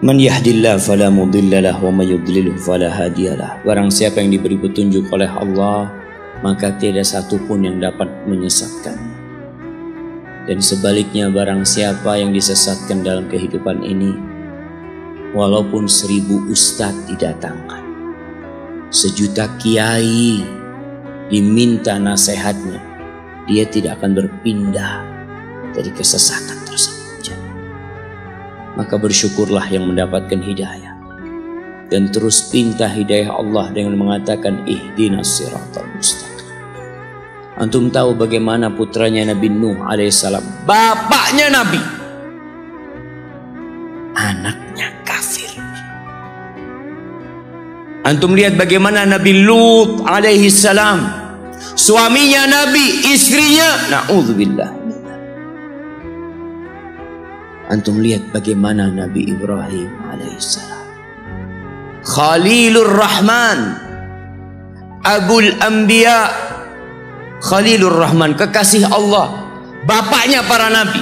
Man yahdillahu fala mudhillalah wa may yudlilhu fala hadiyalah. Barang siapa yang diberi petunjuk oleh Allah, maka tiada satupun yang dapat menyesatkan. Dan sebaliknya, barang siapa yang disesatkan dalam kehidupan ini, walaupun 1000 ustadz didatangkan, 1.000.000 kiai diminta nasihatnya, dia tidak akan berpindah dari kesesatan tersebut. Maka bersyukurlah yang mendapatkan hidayah, dan terus pinta hidayah Allah dengan mengatakan ihdinas siratal mustaqim. Antum tahu bagaimana putranya Nabi Nuh alaihissalam, bapaknya Nabi, anaknya kafir. Antum lihat bagaimana Nabi Lut alaihissalam, suaminya Nabi, istrinya, na'udzubillah. Antum lihat bagaimana Nabi Ibrahim alaihissalam, Khalilur Rahman, Abul Anbiya, Khalilur Rahman, kekasih Allah, bapaknya para nabi.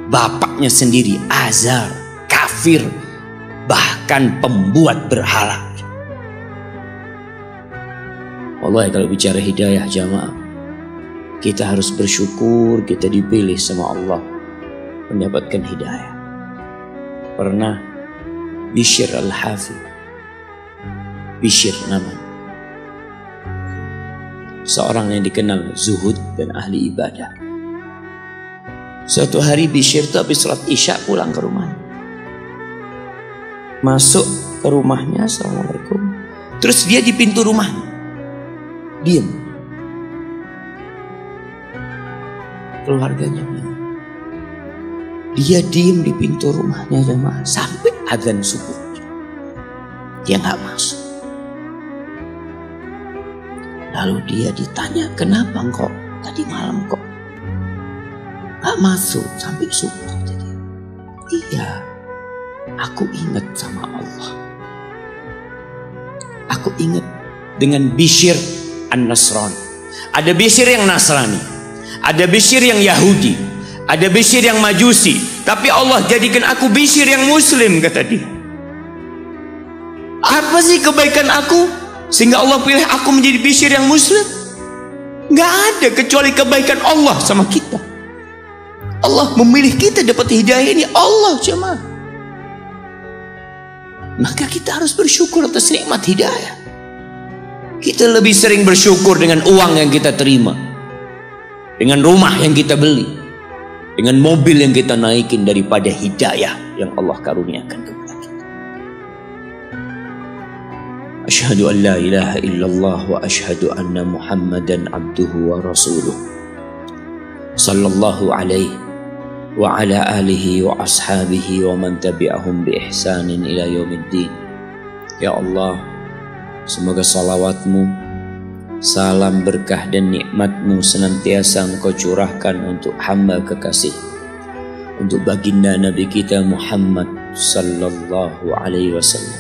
Bapaknya sendiri Azar, kafir, bahkan pembuat berhala. Wallahi kalau bicara hidayah jamaah, kita harus bersyukur kita dipilih sama Allah mendapatkan hidayah. Pernah Bishr al-Hafi, Bishr namanya, seorang yang dikenal zuhud dan ahli ibadah. Suatu hari Bishr itu habis sholat isya pulang ke rumahnya. Masuk ke rumahnya, assalamualaikum. Terus dia di pintu rumahnya diam. Keluarganya bilang, dia diem di pintu rumahnya jemaah sampai adzan subuh. Dia nggak masuk. Lalu dia ditanya, kenapa engkau tadi malam kok nggak masuk sampai subuh? Jadi, iya, aku ingat sama Allah. Aku ingat dengan Bishr an-Nasrani. Ada Bishr yang Nasrani, ada Bishr yang Yahudi, ada Bishr yang Majusi, tapi Allah jadikan aku Bishr yang Muslim, kata dia. Apa sih kebaikan aku sehingga Allah pilih aku menjadi Bishr yang Muslim? Nggak ada kecuali kebaikan Allah sama kita. Allah memilih kita dapat hidayah ini, Allah jemaah. Maka kita harus bersyukur atas nikmat hidayah. Kita lebih sering bersyukur dengan uang yang kita terima, dengan rumah yang kita beli, dengan mobil yang kita naikin, daripada hidayah yang Allah karuniakan kepada kita. Asyhadu an la ilaha illallah wa asyhadu anna Muhammadan abduhu wa rasuluh. Sallallahu alaihi wa ala alihi wa ashabihi wa man tabi'ahum bi ihsanin ila yaumiddin. Ya Allah, semoga salawatmu, salam berkah dan nikmatmu senantiasa engkau curahkan untuk hamba kekasih, untuk baginda Nabi kita Muhammad sallallahu alaihi wasallam,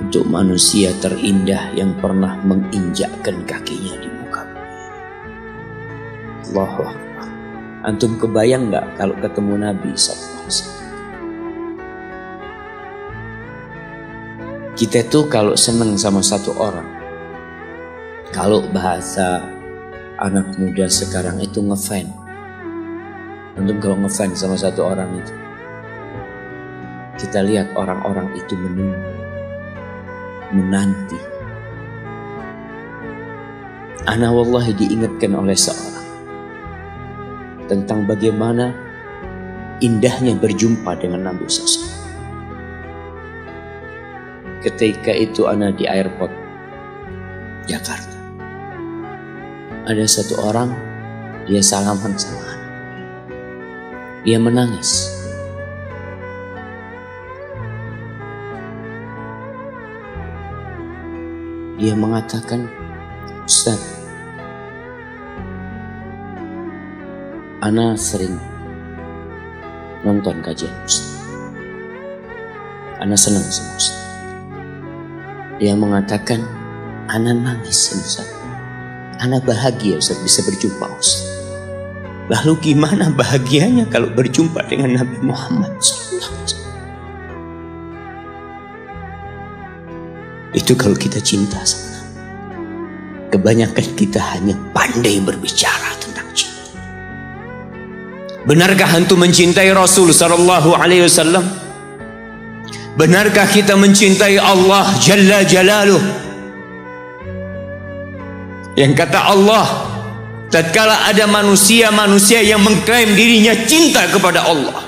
untuk manusia terindah yang pernah menginjakkan kakinya di muka bumi. Allahu Akbar. Antum kebayang nggak kalau ketemu Nabi sallallahu alaihi wasallam? Kita tuh kalau seneng sama satu orang, kalau bahasa anak muda sekarang itu ngefan. Antum kalau ngefan sama satu orang itu, kita lihat orang-orang itu menunggu, menanti. Ana wallahi diingatkan oleh seorang tentang bagaimana indahnya berjumpa dengan Nabi SAW. Ketika itu ana di airport Jakarta, ada satu orang, dia salaman sama ana. Dia menangis. Dia mengatakan, Ustaz, ana sering nonton kajian Ustaz. Ana senang sama Ustaz. Dia mengatakan, ana nangis Ustaz. Ana bahagia Ustaz bisa berjumpa Ustaz. Lalu gimana bahagianya kalau berjumpa dengan Nabi Muhammad SAW? Itu kalau kita cinta sama Nabi. Kebanyakan kita hanya pandai berbicara tentang cinta. Benarkah antum mencintai Rasul sallallahu alaihi wasallam? Benarkah kita mencintai Allah Jalla Jalaluh? Yang kata Allah, tatkala ada manusia-manusia yang mengklaim dirinya cinta kepada Allah,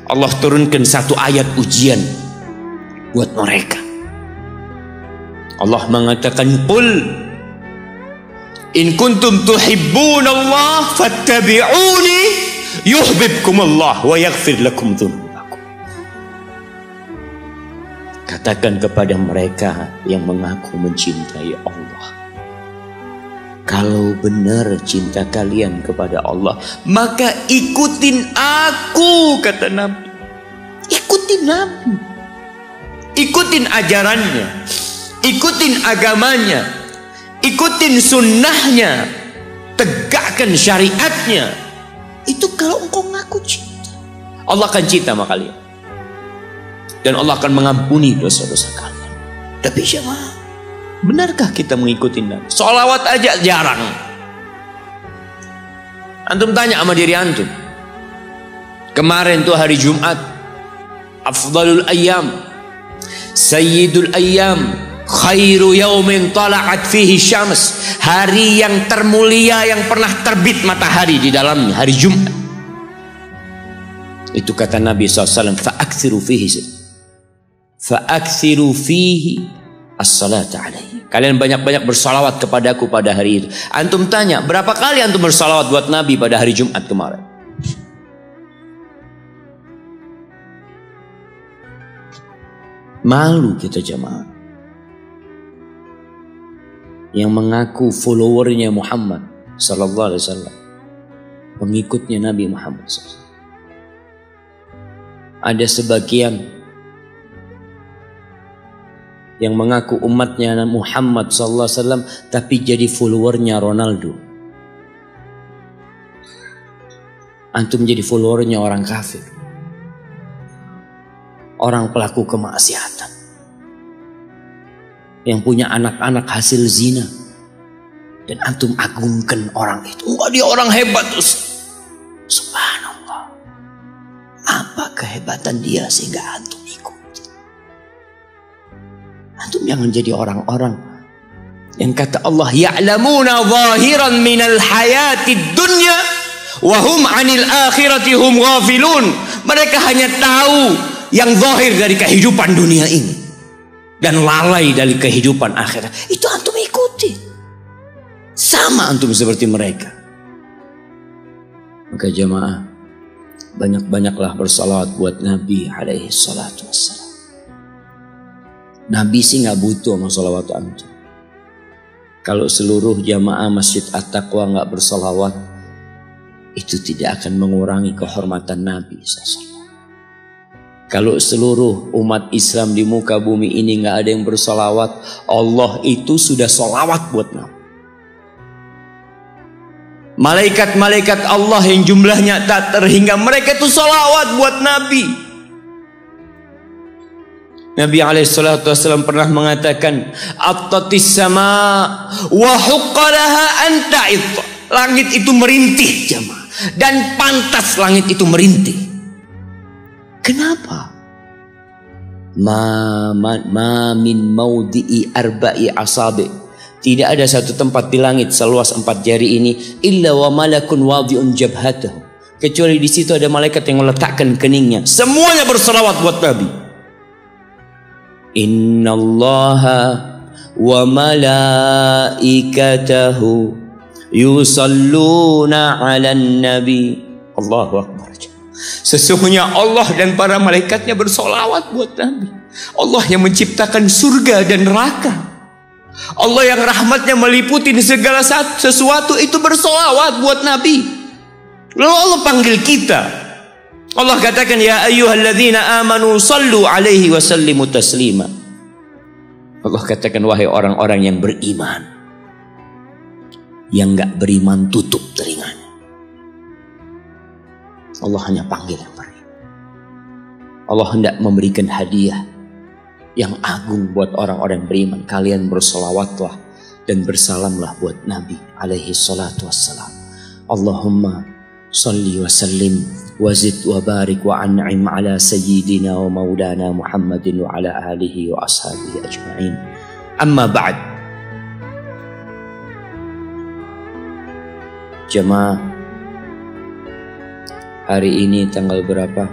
Allah turunkan satu ayat ujian buat mereka. Allah mengatakan, "Qul in kuntum tuhibbunallah fattabi'uni yuhibbukumullah wa yaghfir lakum dzunubakum." Katakan kepada mereka yang mengaku mencintai Allah, kalau benar cinta kalian kepada Allah, maka ikutin aku, kata Nabi. Ikutin Nabi. Ikutin ajarannya. Ikutin agamanya. Ikutin sunnahnya. Tegakkan syariatnya. Itu kalau engkau ngaku cinta. Allah akan cinta sama kalian. Dan Allah akan mengampuni dosa-dosa kalian. Tapi jemaah, benarkah kita mengikuti Nabi? Sholawat aja jarang. Antum tanya sama diri antum. Kemarin tuh hari Jumat, afdalul ayyam, sayyidul ayyam, khairu yaumin tala'at fihi syams, hari yang termulia yang pernah terbit matahari di dalamnya, hari Jumat. Itu kata Nabi SAW, fa'aksiru fihi as-salatu alaihi. Kalian banyak-banyak bersalawat kepadaku pada hari itu. Antum tanya, berapa kali antum bersalawat buat Nabi pada hari Jumat kemarin? Malu kita jemaah yang mengaku followernya Muhammad sallallahu alaihi wasallam, pengikutnya Nabi Muhammad SAW. Ada sebagian yang mengaku umatnya Muhammad sallallahu alaihi wasallam tapi jadi followernya Ronaldo. Antum jadi followernya orang kafir, orang pelaku kemaksiatan, yang punya anak-anak hasil zina, dan antum agungkan orang itu. Wah, dia orang hebat terus. Subhanallah. Apa kehebatan dia sehingga antum ikut? Antum jangan jadi orang-orang yang kata Allah, ya'lamuna zahiran minal hayatid dunya wa hum 'anil akhirati hum ghafilun. Mereka hanya tahu yang zahir dari kehidupan dunia ini dan lalai dari kehidupan akhirat. Itu antum ikuti. Sama antum seperti mereka. Maka jemaah, banyak-banyaklah bersalawat buat Nabi alaihi salatu wassalam. Nabi sih nggak butuh sama salawat antum. Kalau seluruh jamaah Masjid At-Taqwa nggak bersalawat, itu tidak akan mengurangi kehormatan Nabi SAW. Kalau seluruh umat Islam di muka bumi ini nggak ada yang bersalawat, Allah itu sudah salawat buat Nabi. Malaikat-malaikat Allah yang jumlahnya tak terhingga, mereka itu salawat buat Nabi. Nabi SAW pernah mengatakan, Attatis sama wa huqqalaha anta itu. Langit itu merintih jemaah, dan pantas langit itu merintih. Kenapa? Ma min maudi'i arba'i asabi. Tidak ada satu tempat di langit seluas 4 jari ini illa wa malakun wadhi'un jabhatahu, kecuali di situ ada malaikat yang meletakkan keningnya. Semuanya berselawat buat Nabi. Innallaha wa malaikatahu yusalluna 'alan nabi. Allahu akbar. Sesungguhnya Allah dan para malaikatnya bersolawat buat Nabi. Allah yang menciptakan surga dan neraka, Allah yang rahmatnya meliputi segala sesuatu, itu bersolawat buat Nabi. Lalu Allah panggil kita. Allah katakan, ya ayyuhalladzina amanu sallu alaihi wa sallimu taslima. Allah katakan, wahai orang-orang yang beriman. Yang gak beriman tutup telinganya. Allah hanya panggil yang beriman. Allah hendak memberikan hadiah yang agung buat orang-orang beriman. Kalian bersolawatlah dan bersalamlah buat Nabi alaihi salatu wassalam. Allahumma salli wa sallim wazid wa barik wa an'im ala sayyidina wa maulana Muhammadin wa ala alihi wa ashabihi ajma'in. Amma ba'd. Jemaah, hari ini tanggal berapa?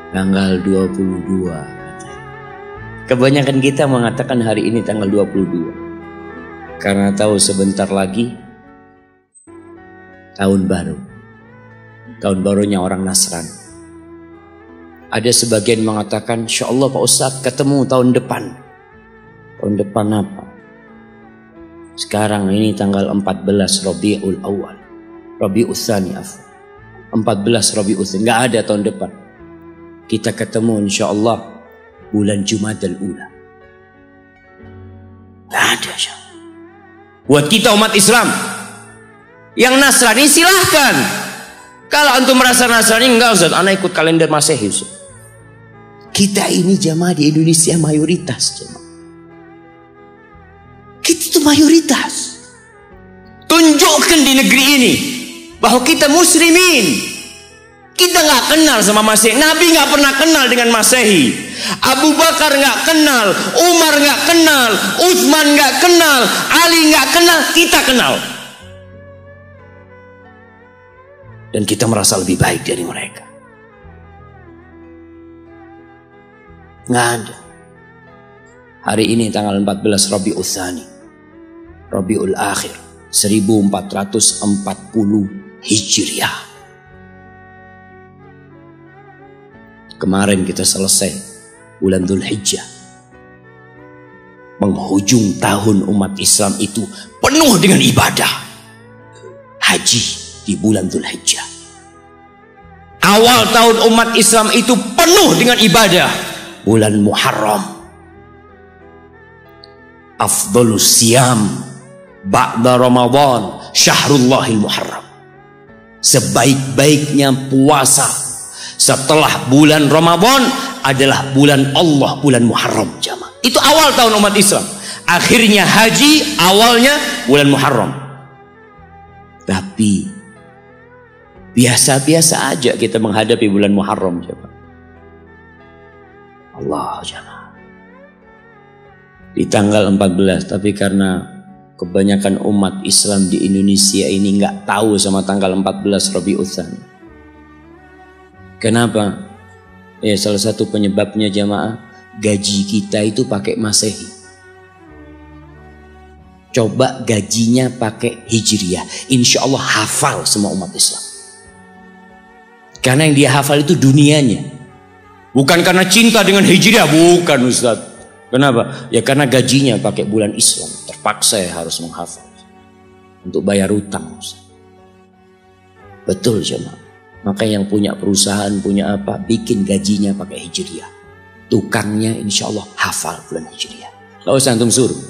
Tanggal 22. Kebanyakan kita mengatakan hari ini tanggal 22 karena tahu sebentar lagi tahun baru. Tahun barunya orang Nasrani. Ada sebagian mengatakan, insya Allah Pak Ustadz ketemu tahun depan. Tahun depan apa? Sekarang ini tanggal 14 Rabiul Awal, Rabiul Tsani, 14 Rabiul Tsani, nggak ada tahun depan. Kita ketemu insya Allah bulan Jumadal Ula. Nggak ada. Buat kita umat Islam yang Nasrani silahkan. Kalau antum merasa Nasrani, enggak Ustaz, anak ikut kalender Masehi. Kita ini jamaah di Indonesia mayoritas jamaah. Kita itu mayoritas. Tunjukkan di negeri ini bahwa kita muslimin. Kita nggak kenal sama Masehi. Nabi nggak pernah kenal dengan Masehi. Abu Bakar nggak kenal, Umar nggak kenal, Utsman nggak kenal, Ali nggak kenal. Kita kenal. Dan kita merasa lebih baik dari mereka. Nggak ada. Hari ini tanggal 14 Rabiul Tsani, Rabiul Akhir 1440 Hijriah. Kemarin kita selesai bulan Dzulhijjah. Menghujung tahun umat Islam itu penuh dengan ibadah. Haji di bulan Dzulhijjah. Awal tahun umat Islam itu penuh dengan ibadah. Bulan Muharram. Afdhalus siyam ba'da Ramadan Syahrullahil Muharram. Sebaik-baiknya puasa setelah bulan Ramadan adalah bulan Allah, bulan Muharram jamaah. Itu awal tahun umat Islam. Akhirnya haji, awalnya bulan Muharram. Tapi biasa-biasa aja kita menghadapi bulan Muharram jamaah. Allah jamaah. Di tanggal 14, tapi karena kebanyakan umat Islam di Indonesia ini nggak tahu sama tanggal 14 Rabiul Tsani. Kenapa? Ya salah satu penyebabnya jamaah, gaji kita itu pakai Masehi. Coba gajinya pakai Hijriah, insya Allah hafal semua umat Islam. Karena yang dia hafal itu dunianya. Bukan karena cinta dengan Hijriah, bukan Ustaz. Kenapa? Ya karena gajinya pakai bulan Islam. Terpaksa ya harus menghafal untuk bayar utang Ustaz. Betul jemaah. Maka yang punya perusahaan, punya apa, bikin gajinya pakai Hijriah. Tukangnya insya Allah hafal bulan Hijriah. Gak usah antum suruh.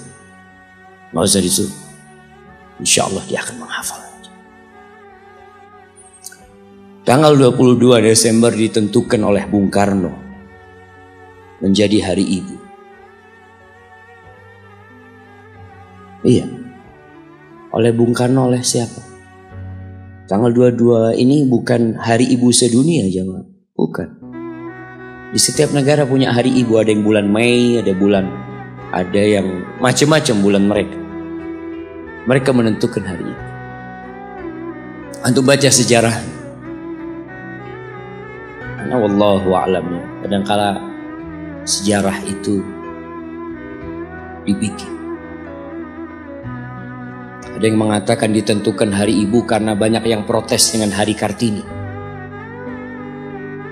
Gak usah disuruh. Insya Allah dia akan menghafal. Tanggal 22 Desember ditentukan oleh Bung Karno menjadi Hari Ibu. Iya. Oleh Bung Karno, oleh siapa? Tanggal 22 ini bukan hari ibu sedunia jemaah. Bukan. Di setiap negara punya hari ibu. Ada yang bulan Mei, ada yang macam-macam bulan mereka. Mereka menentukan hari itu. Antum baca sejarah. Karena wallahu a'lam. Kadangkala sejarah itu dibikin. Ada yang mengatakan ditentukan hari ibu karena banyak yang protes dengan hari Kartini.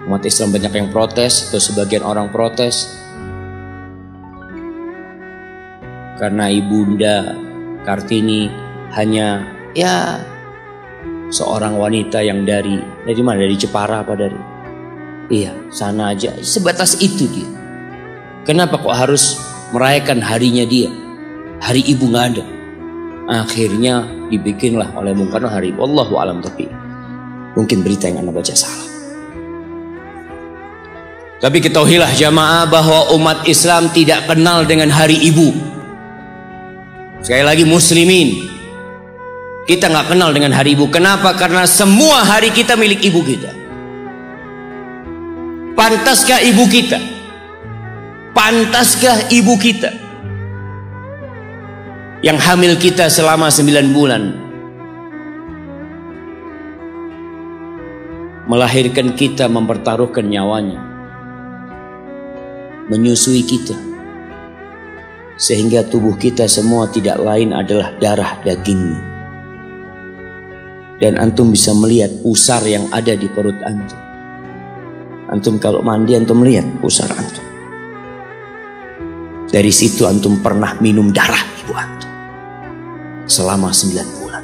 Umat Islam banyak yang protes, atau sebagian orang protes karena ibunda Kartini hanya seorang wanita yang dari mana? Dari Jepara apa dari? Iya, sana aja. Sebatas itu dia. Kenapa kok harus merayakan harinya dia? Hari ibu nggak ada. Akhirnya dibikinlah oleh Bung Karno hari Wallahu alam, tapi mungkin berita yang Anda baca salah. Tapi ketahuilah jamaah bahwa umat Islam tidak kenal dengan hari ibu. Sekali lagi muslimin, kita nggak kenal dengan hari ibu. Kenapa? Karena semua hari kita milik ibu kita. Pantaskah ibu kita? Pantaskah ibu kita yang hamil kita selama 9 bulan, melahirkan kita, mempertaruhkan nyawanya, menyusui kita, sehingga tubuh kita semua tidak lain adalah darah dagingnya. Dan antum bisa melihat pusar yang ada di perut antum. Antum kalau mandi, antum lihat pusar antum. Dari situ antum pernah minum darah ibu antum selama 9 bulan.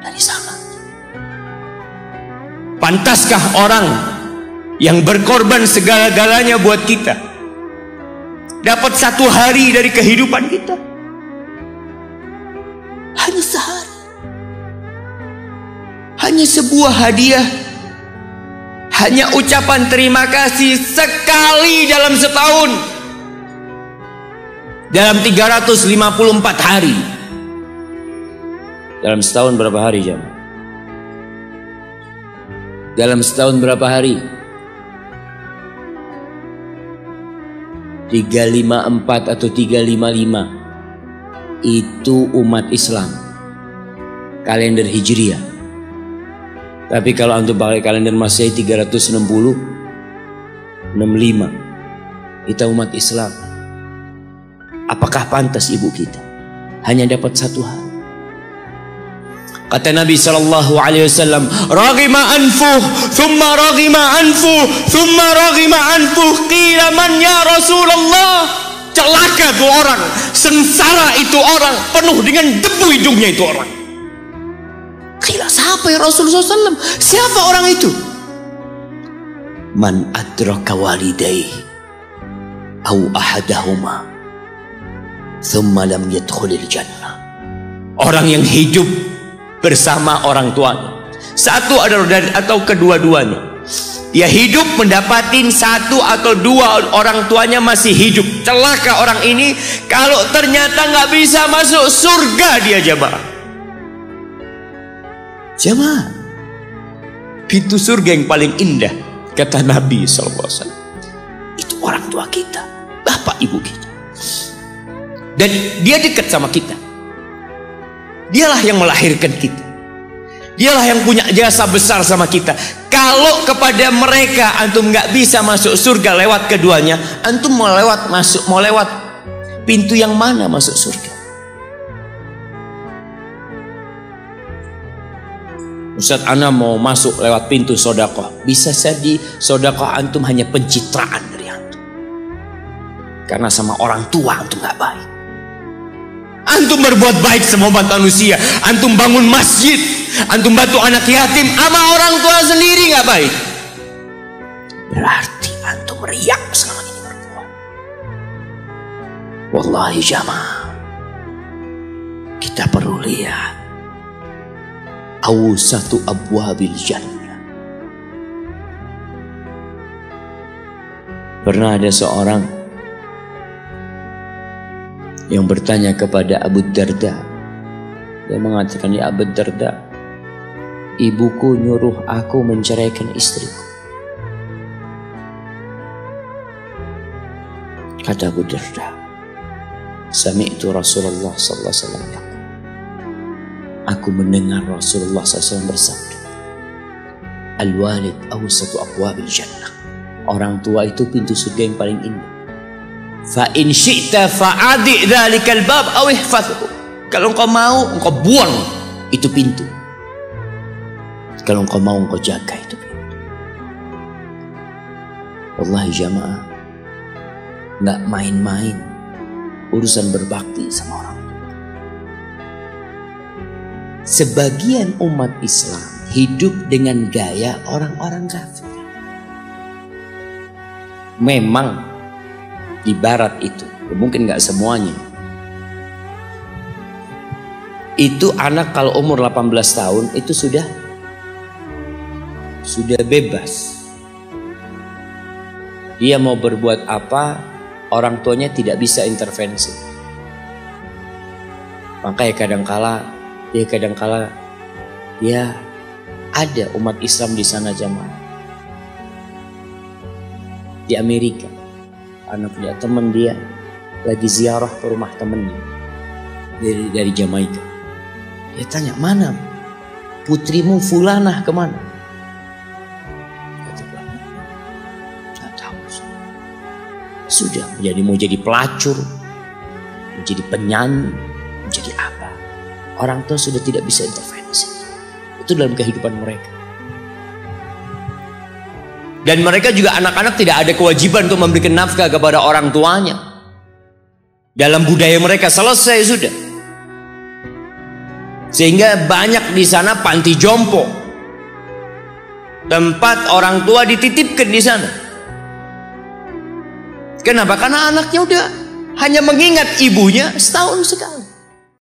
Dari sana. Pantaskah orang yang berkorban segala-galanya buat kita dapat 1 hari dari kehidupan kita? Hanya sehari. Hanya sebuah hadiah. Hanya ucapan terima kasih sekali dalam setahun. Dalam 354 hari. Dalam setahun berapa hari jam? Dalam setahun berapa hari? 354 atau 355. Itu umat Islam, kalender Hijriah. Tapi kalau antum pakai kalender Masehi 360, 65, kita umat Islam. Apakah pantas ibu kita hanya dapat 1 hari? Kata Nabi SAW, "Raghima anfuh, thumma raghima anfuh, thumma raghima anfuh, qila man ya Rasulullah." Celaka itu orang, sengsara itu orang, penuh dengan debu hidungnya itu orang. Qila, siapa ya Rasulullah SAW? Siapa orang itu? Man adraka walidayhi au ahadahuma thumma lam yadkhulil jannah. Orang yang hidup bersama orang tuanya, satu atau kedua-duanya. Dia hidup mendapatin 1 atau 2 orang tuanya masih hidup. Celaka orang ini kalau ternyata nggak bisa masuk surga dia jamaah. Jamaah, pintu surga yang paling indah kata Nabi SAW itu orang tua kita, bapak ibu kita. Dan dia dekat sama kita. Dialah yang melahirkan kita. Dialah yang punya jasa besar sama kita. Kalau kepada mereka antum nggak bisa masuk surga lewat keduanya, antum mau lewat pintu yang mana masuk surga? Ustaz, ana mau masuk lewat pintu sodakoh. Bisa jadi sodakoh antum hanya pencitraan dari antum, karena sama orang tua antum nggak baik. Antum berbuat baik sama umat manusia, antum bangun masjid, antum bantu anak yatim, sama orang tua sendiri nggak baik, berarti antum riak selama ini berbuat. Wallahi jamaah, kita perlu lihat awsatu abwabil jannah. Pernah ada seorang yang bertanya kepada Abu Darda. Dia mengatakan, "Ya Abu Darda, ibuku nyuruh aku menceraikan istriku." Kata Abu Darda, "Sami'tu Rasulullah sallallahu alaihi wasallam." Aku mendengar Rasulullah SAW bersabda, "Al-walid awsatu abwabil jannah." Orang tua itu pintu surga yang paling indah. Fa in syi'ta fa'adi dzalikal bab aw ihfazhu. Kalau engkau mau, engkau buang itu pintu. Kalau engkau mau, engkau jaga itu pintu. Wallahi jamaah, nggak main-main urusan berbakti sama orang tua. Sebagian umat Islam hidup dengan gaya orang-orang kafir. Memang di barat itu, mungkin nggak semuanya, itu anak kalau umur 18 tahun itu sudah bebas. Dia mau berbuat apa, orang tuanya tidak bisa intervensi. Makanya kadangkala dia ada umat Islam di sana jamaah. Di Amerika, anak punya teman dia lagi ziarah ke rumah temennya dari Jamaika. Dia tanya, mana putrimu Fulanah kemana? Kata bapak, nggak tahu. Sudah mau jadi pelacur, mau jadi penyanyi, mau jadi apa? Orang tua sudah tidak bisa intervensi. Itu dalam kehidupan mereka. Dan mereka juga anak-anak tidak ada kewajiban untuk memberikan nafkah kepada orang tuanya. Dalam budaya mereka selesai sudah. Sehingga banyak di sana panti jompo, tempat orang tua dititipkan di sana. Kenapa? Karena anaknya udah hanya mengingat ibunya setahun sekali.